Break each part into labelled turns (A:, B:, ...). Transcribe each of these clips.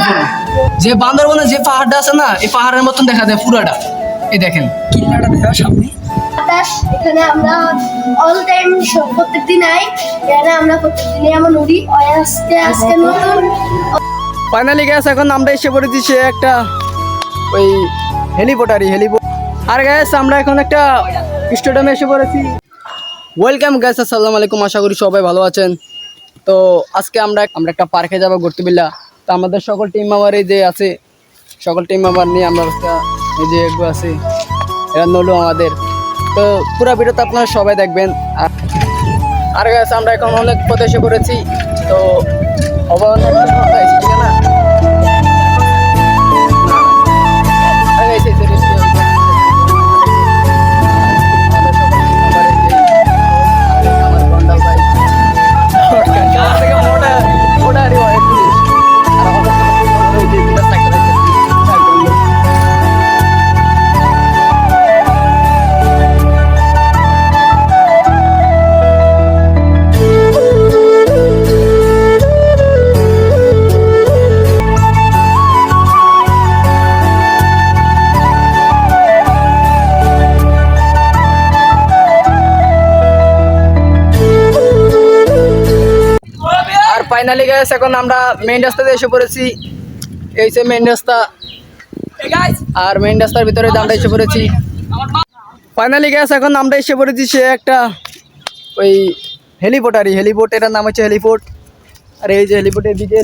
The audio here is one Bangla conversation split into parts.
A: উপরে যে বান্দরবনে যে পাহাড়টা আছে না, এই পাহাড়ের মতন দেখা যায় পুরাটা। এই দেখেন কিল্লাটা দেখা সামনে।
B: এখানে আমরা অল টাইম প্রত্যেকদিন আই, এখানে আমরা প্রত্যেকদিনই আমরা উড়ি। আজকে নতুন
A: ফাইনালি গ্যাস এখন আমরা এসে পড়েছি সে একটা ওই হেলিপোর্ট। আর গ্যাস আমরা এখন একটা স্টেডিয়ামে এসে পড়েছি। ওয়েলকাম গ্যাস, আসসালামু আলাইকুম, আশা করি সবাই ভালো আছেন। তো আজকে আমরা একটা পার্কে যাবো ঘুরতে বিল্লা। তো আমাদের সকল টিম মেম্বার এই যে আছে, সকল টিম মেম্বার নিয়ে আমরা এই যে একটু আছে, এরা নলু আমাদের। তো পুরো ভিডিওতে আপনারা সবাই দেখবেন। আর গ্যাস আমরা এখন অনেক পথে এসে পড়েছি। তো ফাইনালি গাইস এখন আমরা মেইন রাস্তাতে এসে পড়েছি। এই যে মেইন রাস্তা, আর মেইন রাস্তার ভিতরে আমরা এসে পড়েছি। ফাইনালি গাইস এখন আমরা এসে পড়েছি সে একটা ওই হেলিপোর্ট, এটার নাম হচ্ছে হেলিপোর্ট। আর এই যে হেলিপোর্টের দিকে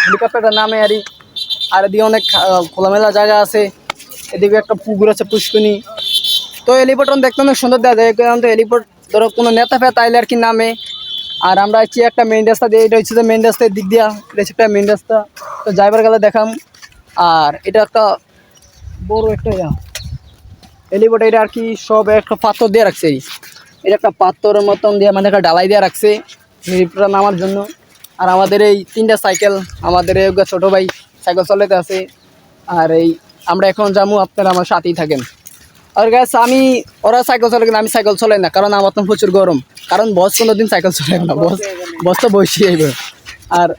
A: হেলিকপ্টারটার নামে আর এদিকে অনেক খোলামেলা জায়গা আছে। এদিকে একটা পুকুর আছে, পুষ্কনি। তো হেলিপোর্ট দেখতে অনেক সুন্দর দেখা যায়, কারণ তো হেলিপোর্ট ধরো কোনো নেতা ফেতা আইলে আর কি নামে। আর আমরা আছি একটা মেইন রাস্তা দিয়ে, এটা হচ্ছে মেইন রাস্তার দিক দিয়া, এটা হচ্ছে একটা মেইন রাস্তা। তো যাইবার গেলে দেখাম। আর এটা একটা বড় একটা হেলিপোর্ট, এটা আর কি সব একটা পাথর দিয়ে রাখছে। এটা একটা পাথরের মতন দিয়ে মানে একটা ডালাই দিয়ে রাখছে হেলিপোর্টটা নামার জন্য। আর আমাদের এই 3টা সাইকেল, আমাদের এই ছোটো ভাই সাইকেল চালাতে আছে। আর এই আমরা এখন যাবো, আপনারা আমার সাথেই থাকেন। আর গ্যাস ওরা সাইকেল চলে, কিন্তু আমি সাইকেল চলাই না, কারণ আমার তো প্রচুর গরম। কারণ বস কোনোদিন সাইকেল চলে না, বস তো বসি এইবার। আর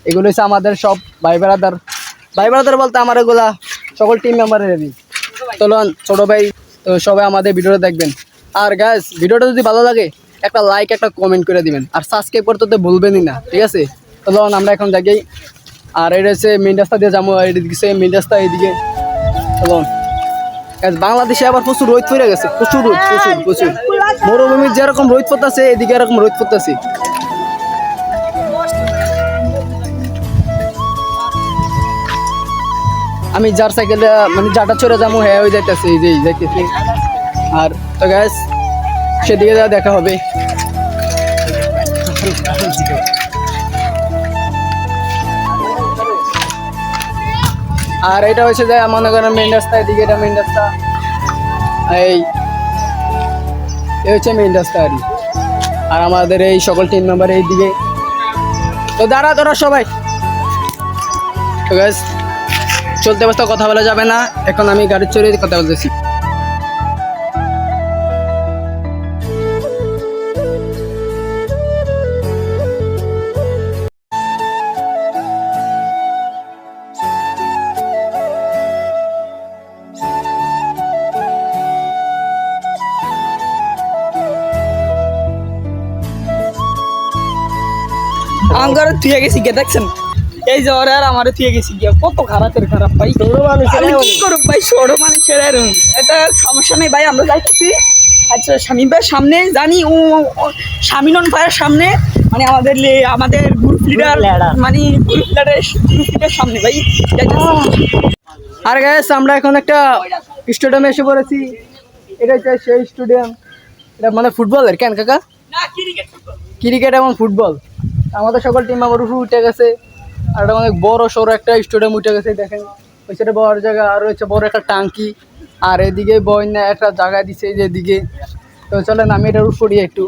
A: এগুলো হচ্ছে আমাদের সব ভাই ব্রাদার বলতে আমার এগুলা সকল টিম মেম্বারের। চলুন ছোটো ভাই, তো সবাই আমাদের ভিডিওটা দেখবেন। আর গ্যাস ভিডিওটা যদি ভালো লাগে একটা লাইক একটা কমেন্ট করে দিবেন, আর সাবস্ক্রাইব করতে তো ভুলবেনই না, ঠিক আছে? চলুন আমরা এখন যাই। আর এটা হচ্ছে মেইন রাস্তা দিয়ে যাবো, এদিকে মেইন রাস্তা এইদিকে। চলুন বাংলাদেশে আবার প্রচুর রোদ পড়ে গেছে, প্রচুর মরুভূমির যেরকম রোদ পড়তেছে, এদিকে এরকম রোদ পড়তেছে। আমি যার সাইকেলে মানে যাটা চড়ে যাবো হ্যাঁ ওই যাইতেছে, এই যে যাইতেছি। আর তো গ্যাস সেদিকে যা দেখা হবে। আর এটা হচ্ছে যে মনে করেন মেইন রাস্তা, এদিকে এটা মেইন রাস্তা, এই হচ্ছে মেইন রাস্তা। আর আমাদের এই সকল টিম মেম্বার এইদিকে। তো দাঁড়া সবাই। তো গ্যাস চলতে বসতে কথা বলা যাবে না, এখন আমি গাড়ি চড়ে কথা বলতেছি।
C: আমার থুয়ে গেছি গিয়ে, দেখছেন এই যে ওরা আর আমার থুয়ে গেছি গিয়া, কত খারাপ ভাই। আমি কি করব ভাই, ছোট মানুষের এটা সমস্যা নেই ভাই, আমরা যাইতেছি। আচ্ছা শামীম ভাইয়ের সামনে জানি, ও শামিনন ভাইয়ের সামনে, মানে আমাদের গ্রুপ লিডার, মানে গ্রুপ লিডারের সামনে ভাই যাইতেছি।
A: আর গ্যাস আমরা এখন একটা স্টেডিয়ামে এসে পড়েছি। এটা হচ্ছে সেই স্টেডিয়াম, এটা মানে ফুটবলের কেন কাকা, ক্রিকেট এবং ফুটবল। আমাদের সকল টিম আবার উঠে গেছে। আর এটা অনেক বড় সড়ো একটা স্টেডিয়াম উঠে গেছে, দেখেন ওই সাইডে বড় জায়গা, আর হচ্ছে বড় একটা টাঙ্কি। আর এদিকে বন্যা একটা জায়গা দিছে যেদিকে। তো চলেন আমি এটা রুট করি একটু।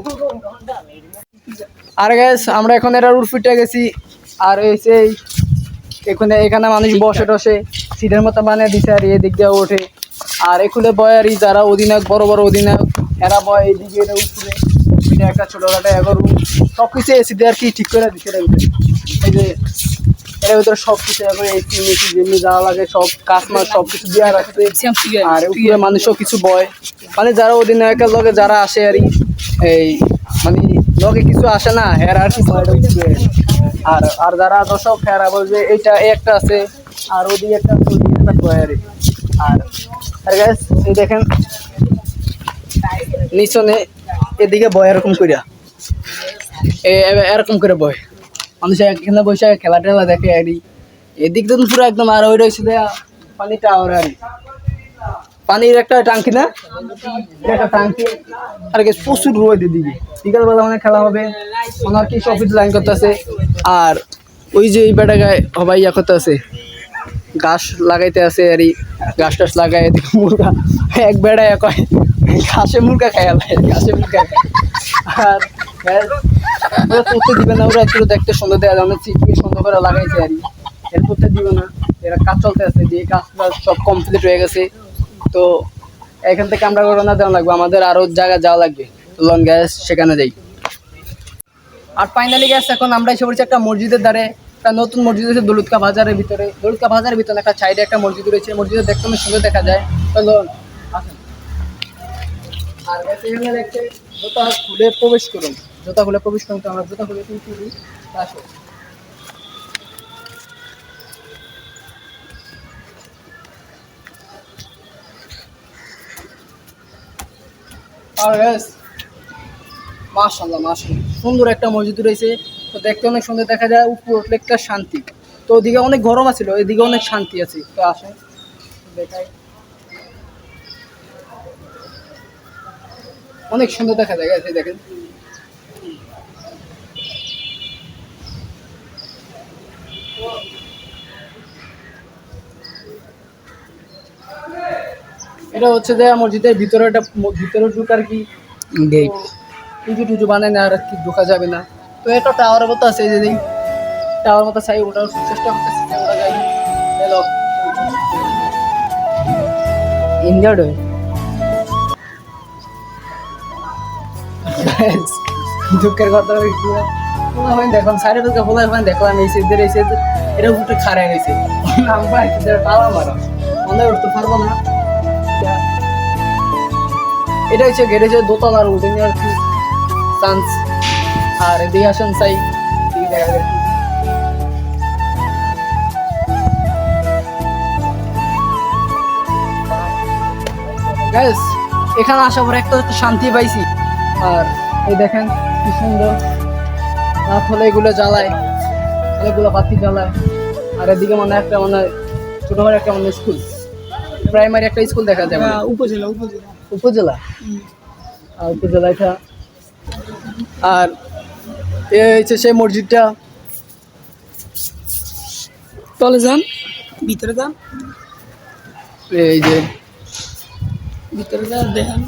A: আর গ্যাস আমরা এখন এটা রুট ফুটে গেছি। আর হচ্ছে এখানে মানুষ বসে টসে সিটের মতো বানিয়ে দিছে, আর এদিক দিয়ে ওঠে। আর এখানে বয়ারি যারা অধিনায়ক, বড় বড় অধিনায়ক, এরা বয় এইদিকে, এটা উপরে একটা ছোটখাটো এগারো সব কিছু এসি দিয়ে আর কি ঠিক করে দিচ্ছে। এই যে এর ভিতরে সব কিছু এখন এসি মেসি যেমনি যা লাগে সব কাস্টমার সব কিছু দেওয়া রাখছে। আর উপরে মানুষও কিছু বয়, মানে যারা অধিনায়কের লগে যারা আসে আর এই মানে লগে কিছু আসে না হের আর কি বয় উপরে। আর আর যারা দর্শক হেরা বলবে এইটা একটা আছে আর ওদিকে একটা ওদিকে একটা বয় আর আর গাইস এই দেখেন নিচনে এদিকে বয় এরকম করিয়া এরকম করে বয় মানুষ এখানে বসে খেলা টেলা দেখে আর এদিক তো পুরো একদম। আর ওই রয়েছে পানি টাওয়ার আর পানির একটা টাঙ্কি না, একটা টাঙ্কি আর কি প্রচুর রোদ এদিকে। বিকালবেলা মানে খেলা হবে ওনার কি সব কিছু লাইন করতে আছে। আর ওই যে এই বেটাগায় সবাই ইয়া করতে আছে, ঘাস লাগাইতে আছে আর ঘাস টাস লাগাই এদিকে মুরগা এক বেড়ায় কয় ঘাসে মুরগা খায় ঘাসে মুরগা খায়। আর ওরা করতে দিবে না, ওরা একটু দেখতে সুন্দর দেওয়া যায় চিপকে সুন্দর করে লাগাইছে আর এর করতে দিবে না। এরা কাজ চলতে আছে, যে কাজটা সব কমপ্লিট হয়ে গেছে। তো এখান থেকে আমরা রওনা দেওয়া লাগবে, আমাদের আরো জায়গা যাওয়া লাগবে, লং গ্যাস সেখানে যাই। আর ফাইনালি গ্যাস এখন আমরা এসে পড়ছি একটা মসজিদের দ্বারে। একটা নতুন মসজিদ আছে দৌলতকা বাজারের ভিতরে। দৌলতকা বাজারের ভিতরে একটা সাইডে একটা মসজিদ রয়েছে, মসজিদে দেখতে অনেক সুন্দর দেখা যায়। আর এখানে দেখতে জুতা খুলে প্রবেশ করুন, জুতা খুলে প্রবেশ করুন। তো আমরা জুতা খুলে তুলি আসো। আর গাইস মাশাআল্লাহ মাশাআল্লাহ সুন্দর একটা মসজিদ রয়েছে। তো দেখতে অনেক সুন্দর দেখা যায়, উপর একটা শান্তি। তো ওদিকে অনেক গরম আছিল, এদিকে অনেক শান্তি আছে। তো আসেন দেখাই, অনেক সুন্দর দেখা যায় গাইস। দেখেন এটা হচ্ছে যে মসজিদের ভিতরে একটা ভিতরে ঢুকার কি গেট টুজু টুজু বানায় না, আর কি ঢোকা যাবে না। তো এটা টাওয়ারের মতো আছে, যে টাওয়ার মতো চাই ওটার চেষ্টা করতেছি যে ওটা যাই। হ্যালো ইন্ডিয়াড দুঃখের কথা দেখলাম সাইডে থেকে ফোলা দেখলাম এই সেদের এই সেদের এটা উঠে খাড়াই রয়েছে নামবা টালা মারা মনে উঠতে পারবো না। এটা হচ্ছে গেট হচ্ছে দোতলার উঠে আর কি চান্স। আর এদিকে আসেন চাই দেখা যায় গাইস এখানে আসার পর একটা শান্তি পাইছি। আর এই দেখেন কি সুন্দর রাত হলে এগুলো জ্বালায়, অনেকগুলো বাতি জ্বালায়। আর এদিকে মনে একটা মানে ছোট করে একটা মানে স্কুল, প্রাইমারি একটা স্কুল দেখা যায়।
C: উপজেলা উপজেলা
A: উপজেলা আর উপজেলা এটা। আর এই হচ্ছে সেই মসজিদটা।
C: তলে যান, ভিতরে যান,
A: এই যে
C: ভিতরে যান দেখেন।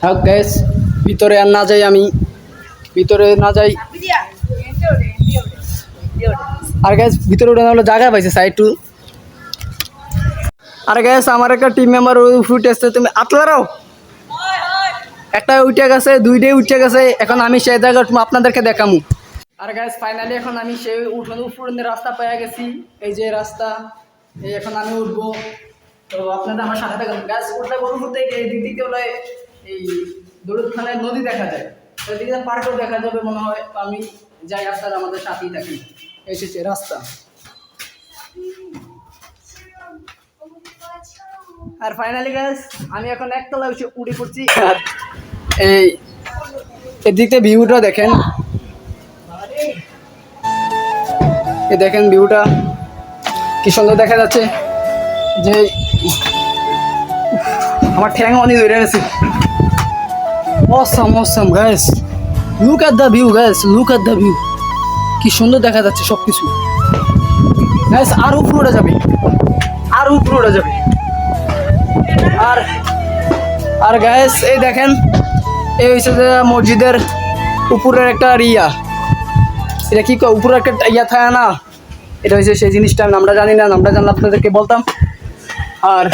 A: থাক গ্যাস ভিতরে আর না যাই, আমি ভিতরে না যাই। আর গ্যাস ভিতরে উঠে হলো জায়গা পাইছে সাইড টু। আর গ্যাস আমার একটা টিম মেম্বার ফুট আসছে, তুমি আতলারাও একটা উঠে গেছে, দুইটাই উঠে গেছে। এখন আমি সেই জায়গা আপনাদেরকে দেখামু। আর গ্যাস ফাইনালি এখন আমি সেই উঠলাম উপরের রাস্তা পেয়ে গেছি, এই যে রাস্তা, এই এখন আমি উঠবো। তো আপনাদের আমার সাথে থাকবেন গ্যাস। উঠতে উঠতে এই দিক থেকে হলে এই দৌলতখানায় নদী দেখা যায়, ওইদিকে পার্কও দেখা যাবে মনে হয়। তো আমি যাই, আপনারা আমাদের সাথেই থাকি। এসেছে রাস্তা। আর ফাইনালি গাইস আমি এখন একতলা উঠে পড়ছি। আর এই এদিকে ভিউটা দেখেন, এই দেখেন ভিউটা কি সুন্দর দেখা যাচ্ছে। যে আমার ঠ্যাং অনেক ধরে গেছে। Awesome, awesome guys. Look at the view guys, look at the view. কি সুন্দর দেখা যাচ্ছে সব কিছু গাইস। আর উপরে উঠে যাবে, আর উপরে উঠে যাবে। আর আর গাইস এই দেখেন, এই হচ্ছে যে মসজিদের উপরের একটা রিয়া, এটা কি উপরে একটা ইয়া থাকে না, এটা হচ্ছে সেই জিনিসটা আমরা জানি না, আমরা জানলে আপনাদেরকে বলতাম। আর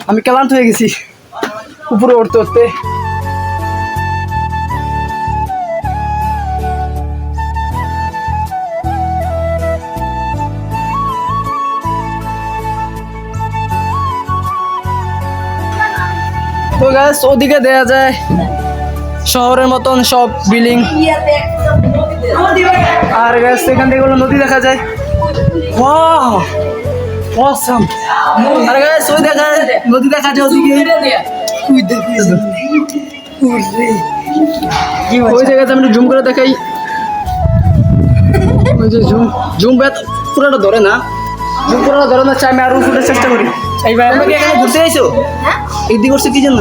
A: আমি ক্লান্ত হয়ে গেছি, উপরে উঠতে উঠতে। তো গাছ ওদিকে দেয়া যায় শহরের মতন সব বিল্ডিং, আর গাছ এখান থেকে হলো নদী দেখা যায়। Wow awesome. আর গাছ ওই দেখা নদী দেখা যায় ওদিকে, ওই জায়গাতে আমি জুম করে দেখাই। ওই যে জুম জুম ব্যাট পুরোটা ধরে না, জুম পুরোটা ধরে না, চাই আমি আরো ফুটার চেষ্টা করি। এই ভাই আমাকে এখানে ঘুরতে আইছো, এদিকে করছে কি জন্য?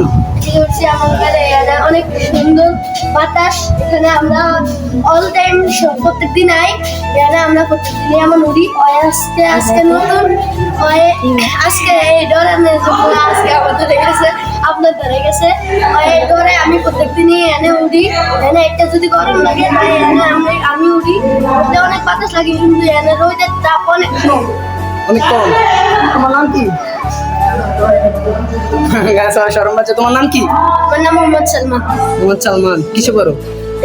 B: অনেক সুন্দর বাতাস এখানে, আমরা অল টাইম প্রত্যেকদিন আই এখানে, আমরা প্রত্যেকদিনই এমন উড়ি। আজকে আজকে নতুন আজকে এই ডরে আজকে আমাদের গেছে, আপনার ধরে গেছে এই ডরে। আমি প্রত্যেকদিনই এনে উড়ি, এনে একটা যদি গরম লাগে তাই এনে আমি উড়ি, অনেক বাতাস লাগে, কিন্তু এনে রোদের তাপ অনেক কম।
A: অনেক কম। তোমার নাম কি? শরম পাচ্ছে। তোমার নাম কি?
B: আমার নাম মোহাম্মদ সালমান।
A: মোহাম্মদ সালমান। কিসে পড়ো?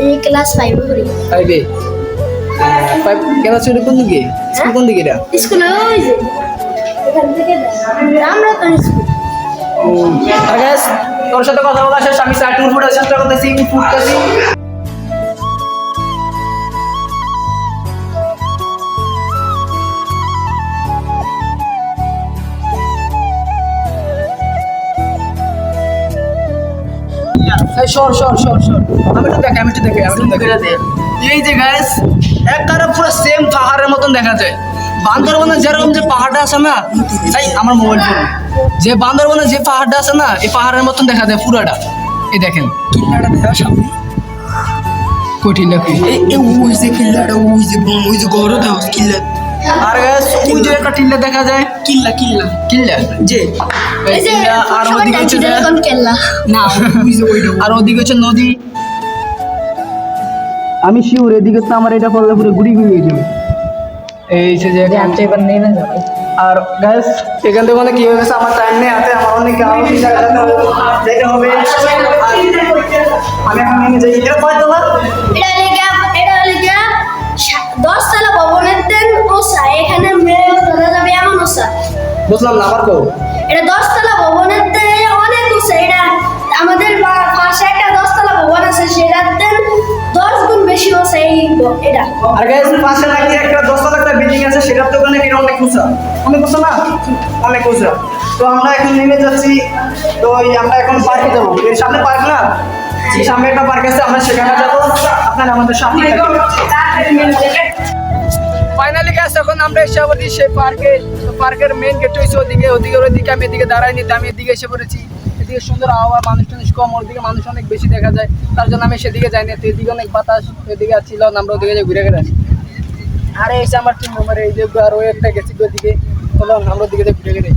B: এই ক্লাস 5 পড়ি।
A: 5-এ। 5 ক্লাস শুরু কোন দিকে? স্কুল কোন দিকে এটা?
B: স্কুলে ওই যে এখান থেকে আমরা তো স্কুল।
A: আর গাইস তোর সাথে কথা বলা শেষ, আমি চাটুর ফুটার চেষ্টা করতেছি, ফুটতেছি। এই যে গাইস একবারে পুরো সেম পাহাড়ের মতন দেখা যায়। বান্দরবনে যেরকম যে পাহাড়টা আছে না, তাই আমার মোবাইল ফোন যে বান্দরবনে যে পাহাড়টা আছে না, এই পাহাড়ের মতন দেখা যায় পুরাটা। এই দেখেন কিল্লাটা দেখা সামনে, কঠিনটা কি এই ওই যে কিল্লাটা, ওই যে গড় দাও কিল্লা। আর গাইস ওই যে একটা টিল্লা দেখা যায়, কিল্লা কিল্লা কিল্লা যে
B: এই যে
A: আর ওদিকে হচ্ছে
B: এরকম কেল্লা
A: না, আর ওদিকে হচ্ছে নদী। আমি শিওর এদিকে তো আমার এটা পড়লে পুরো গুড়ি গুড়ি হয়ে যাবে। এই যে আর গ্যাস এখান থেকে মানে কি হয়ে গেছে, আমার টাইম নেই হাতে, আমার অনেক আরো যেতে হবে। আমি এখন নিয়ে যাই। এটা কয় তলা?
B: এটা লেগা 10 তলা ভবনের দেন ওসা, এখানে মেয়ে ধরা যাবে এমন ওসা।
A: বুঝলাম না, আবার কো।
B: এটা 10 তলা ভবনের দেন অনেক ওসা। এটা আমাদের পাশে একটা 10 তলা ভবন আছে, সেটার দেন 10 গুণ বেশি ওসা এটা।
A: আর গাইস পাশে নাকি একটা 10 তলা একটা বিল্ডিং আছে, সেটার তো ওখানে কিরকম অনেক উঁচা, অনেক উঁচা না, অনেক উঁচা। তো আমরা এখন নেমে যাচ্ছি। তো আমরা এখন পার্কে যাবো, এর সামনে পার্ক না, সামনে একটা পার্ক আছে, আমরা সেখানে যাবো। আপনারা আমাদের সাথে থাকুন। ফাইনালি গাইস এখন আমরা এসে পড়েছি সেই পার্কে। পার্কের মেইন গেট হইছে ওদিকে, ওদিকে আমি এদিকে দাঁড়াই নিতে, আমি এদিকে এসে পড়েছি। এদিকে সুন্দর আবহাওয়া, মানুষ টানুষ কম, ওদিকে মানুষ অনেক বেশি দেখা যায়, তার জন্য আমি সেদিকে যাই না। তো এদিকে অনেক বাতাস, এদিকে ছিল না, আমরা ওদিকে ঘুরে ঘুরে আসি। আরে এসে আমার টিম মেম্বার এই যে আর ওই একটা গেছি ওদিকে, চলো আমরা ওদিকে ঘুরে ঘুরে।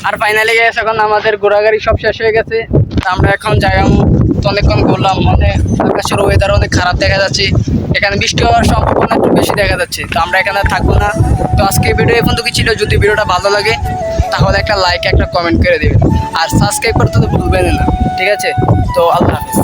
A: আর ফাইনালি গেছে এখন আমাদের ঘোরাঘুরি সব শেষ হয়ে গেছে। আমরা এখন যাই, তো অনেকক্ষণ ঘুরলাম, মানে আকাশের ওয়েদার অনেক খারাপ দেখা যাচ্ছে, এখানে বৃষ্টি হওয়ার সম্ভাবনা একটু বেশি দেখা যাচ্ছে। তো আমরা এখানে থাকবো না। তো আজকে ভিডিও এখন তো কি ছিল, যদি ভিডিওটা ভালো লাগে তাহলে একটা লাইক একটা কমেন্ট করে দেবেন, আর সাবস্ক্রাইব করতে তো ভুলবেন না, ঠিক আছে? তো আল্লাহ হাফিজ।